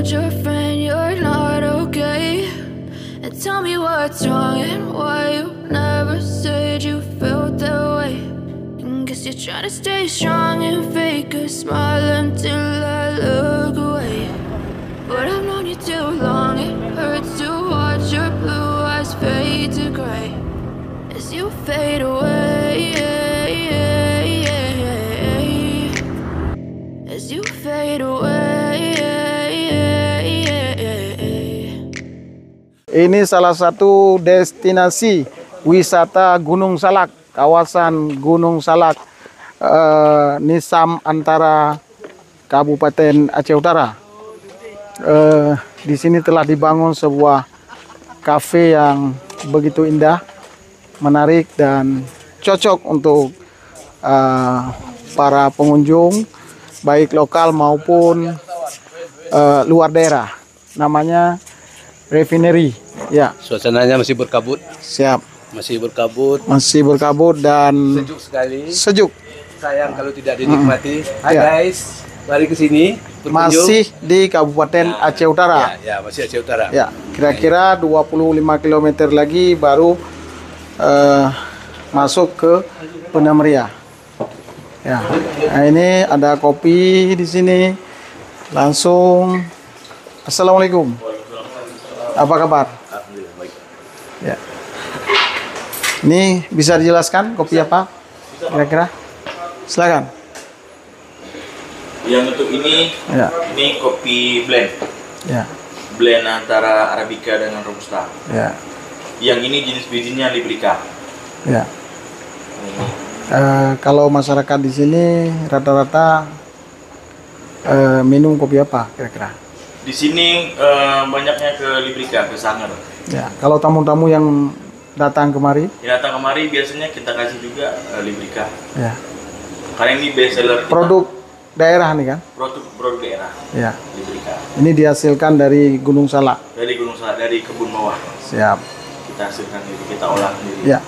told your friend you're not okay, and tell me what's wrong and why you never said you felt that way. And guess you're trying to stay strong and fake a smile until I look away. But I've known you too long, it hurts to watch your blue eyes fade to gray as you fade away, as you fade away. Ini salah satu destinasi wisata Gunung Salak, kawasan Gunung Salak, Nisam antara Kabupaten Aceh Utara. Di sini telah dibangun sebuah kafe yang begitu indah, menarik dan cocok untuk para pengunjung baik lokal maupun luar daerah. Namanya Refinery. Ya. Suasananya masih berkabut. Siap. Masih berkabut. Masih berkabut dan sejuk sekali. Sejuk. Sayang kalau tidak dinikmati. Hai guys, mari ke sini. Masih di Kabupaten Aceh Utara. Ya, masih Aceh Utara. Ya, kira-kira 25 km lagi baru masuk ke Penameria. Ya, nah ini ada kopi di sini. Langsung. Assalamualaikum. Apa kabar? Alhamdulillah baik. Ya. Ini bisa dijelaskan kopi apa? Kira-kira? Silakan. Yang untuk ini, Ya. ini kopi blend. Ya. Blend antara Arabica dengan Robusta. Ya. Yang ini jenis bijinya Librica. Ya. Kalau masyarakat di sini rata-rata minum kopi apa kira-kira? Di sini banyaknya ke Librica, ke Sanger. Ya. Kalau tamu-tamu yang datang kemari? Yang datang kemari biasanya kita kasih juga Librica. Ya. Karena ini best seller kita. Produk daerah nih kan? Produk daerah. Ya. Librica. Ini dihasilkan dari Gunung Salak. Dari Gunung Salak, dari kebun bawah. Siap. Kita hasilkan sendiri, kita olah sendiri. Ya.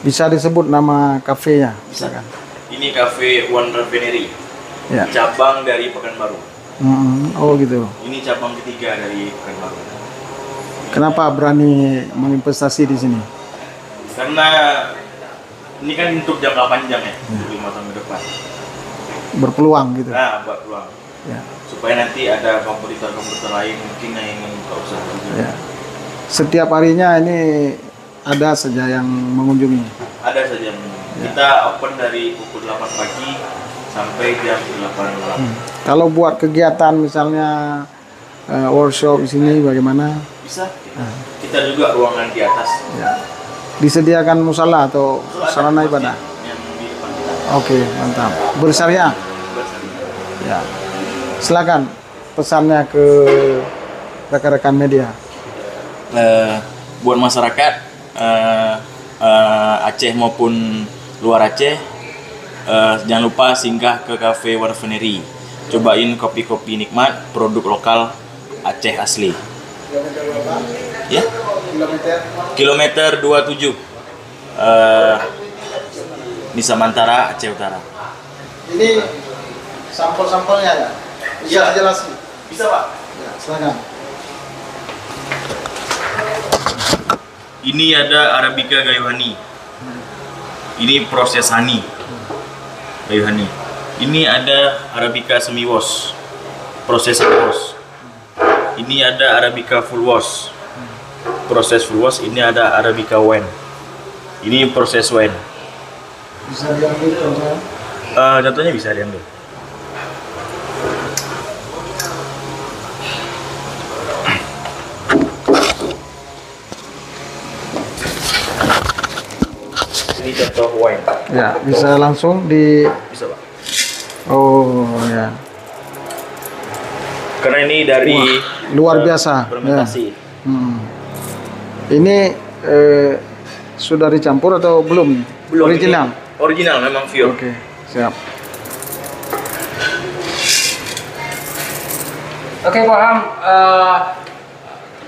Bisa disebut nama kafenya? Misalkan. Ini Cafe One Refinery. Ya. Cabang dari Pekanbaru. Oh gitu. Ini cabang ketiga dari Pekanbaru. Kenapa berani menginvestasi di sini? Karena ini kan untuk jangka panjang ya, untuk 5 tahun ke depan. Berpeluang gitu. Nah, buat peluang. Ya. Supaya nanti ada kompetitor lain mungkin yang ingin buka usaha juga. Ya. Setiap harinya ini ada saja yang mengunjungi. Ada saja. Ya. Kita open dari pukul 8 pagi sampai jam 8 malam. Kalau buat kegiatan misalnya workshop di sini bagaimana? Bisa. Kita juga ruangan di atas. Ya. Disediakan musala atau sarana ibadah? Yang di depan kita. Oke, mantap. Bersyariah. Ya. Silakan pesannya ke rekan-rekan media. Buat masyarakat Aceh maupun luar Aceh, jangan lupa singgah ke Cafe One Refinery. Cobain kopi-kopi nikmat, produk lokal Aceh asli. Ya? Kilometer 27. Nisam Antara, Aceh Utara. Ini sampel-sampelnya ya? Bisa dijelasin? Bisa, Pak. Ya, silakan. Ini ada Arabica Gayo Honey. Ini proses honey. Gayo Honey. Ini ada Arabica semi wash. Proses wash. Ini ada Arabica full wash. Proses full wash. Ini ada Arabica wine. Ini proses wine. Bisa diambil contohnya? Contohnya bisa diambil. Ini contoh wine. Ya, bisa langsung di. Bisa, Pak. Oh ya. Karena ini dari Luar biasa. fermentasi. Ya. Ini sudah dicampur atau belum? Belum, Original. ini original memang pure. Oke, siap. Oke Pak Ham,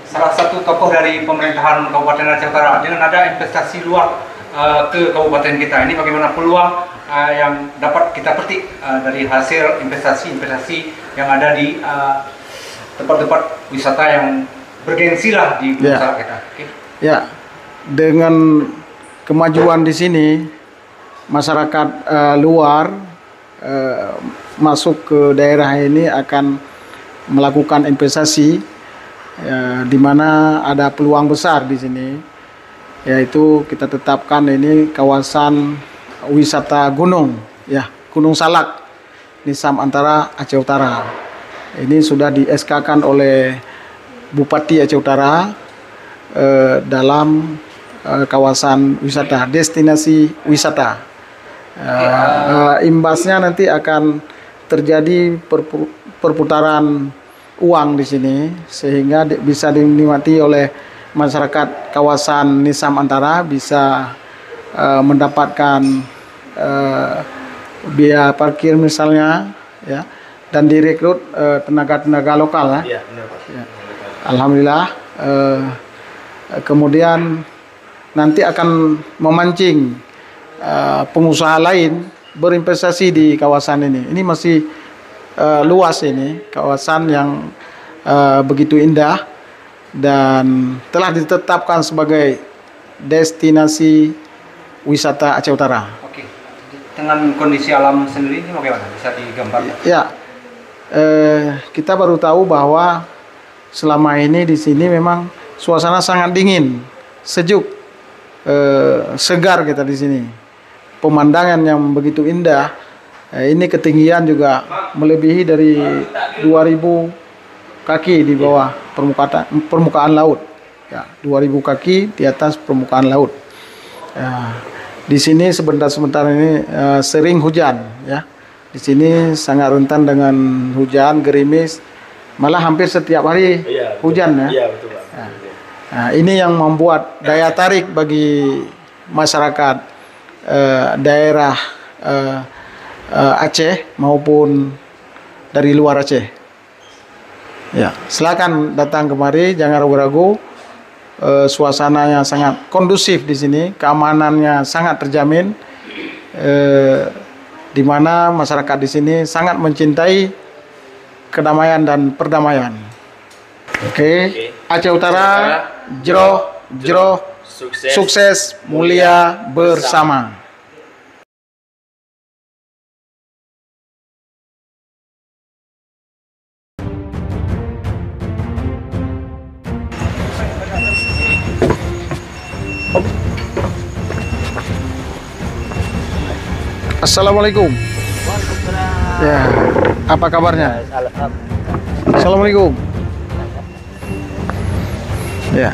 salah satu tokoh dari pemerintahan Kabupaten Aceh Utara dengan ada investasi luar ke kabupaten kita ini, bagaimana peluang yang dapat kita petik dari hasil investasi yang ada di tempat-tempat wisata yang bergengsi lah di Ya. masyarakat kita. Oke. Ya, dengan kemajuan di sini, masyarakat luar masuk ke daerah ini akan melakukan investasi, di mana ada peluang besar di sini, yaitu kita tetapkan ini kawasan wisata gunung, ya, Gunung Salak, Nisam Antara Aceh Utara. Ini sudah di SK-kan oleh Bupati Aceh Utara dalam kawasan wisata, destinasi wisata. Imbasnya nanti akan terjadi perputaran uang di sini, sehingga bisa dinikmati oleh masyarakat kawasan Nisam Antara, bisa mendapatkan biaya parkir misalnya, ya, dan direkrut tenaga-tenaga lokal, ya. Iya, benar Pak. Ya. Alhamdulillah. Kemudian nanti akan memancing pengusaha lain berinvestasi di kawasan ini. Ini masih luas, ini kawasan yang begitu indah dan telah ditetapkan sebagai destinasi wisata Aceh Utara. Oke. Dengan kondisi alam sendiri ini bagaimana? Bisa digambar? Ya, kita baru tahu bahwa selama ini di sini memang suasana sangat dingin, sejuk, segar kita di sini. Pemandangan yang begitu indah. Ini ketinggian juga melebihi dari 2000 kaki di bawah permukaan laut. Ya, 2000 kaki di atas permukaan laut. Ya, di sini sebentar-sebentar ini sering hujan, ya. Di sini sangat rentan dengan hujan, gerimis, malah hampir setiap hari Iya, hujan, ya. Iya, betul Pak. Nah, ini yang membuat daya tarik bagi masyarakat daerah Aceh maupun dari luar Aceh. Ya, silakan datang kemari, jangan ragu-ragu. Suasananya sangat kondusif di sini, keamanannya sangat terjamin, di mana masyarakat di sini sangat mencintai kedamaian dan perdamaian. Oke. Aceh Utara, jero, sukses mulia bersama. Assalamualaikum. Ya, apa kabarnya? Assalamualaikum. Ya.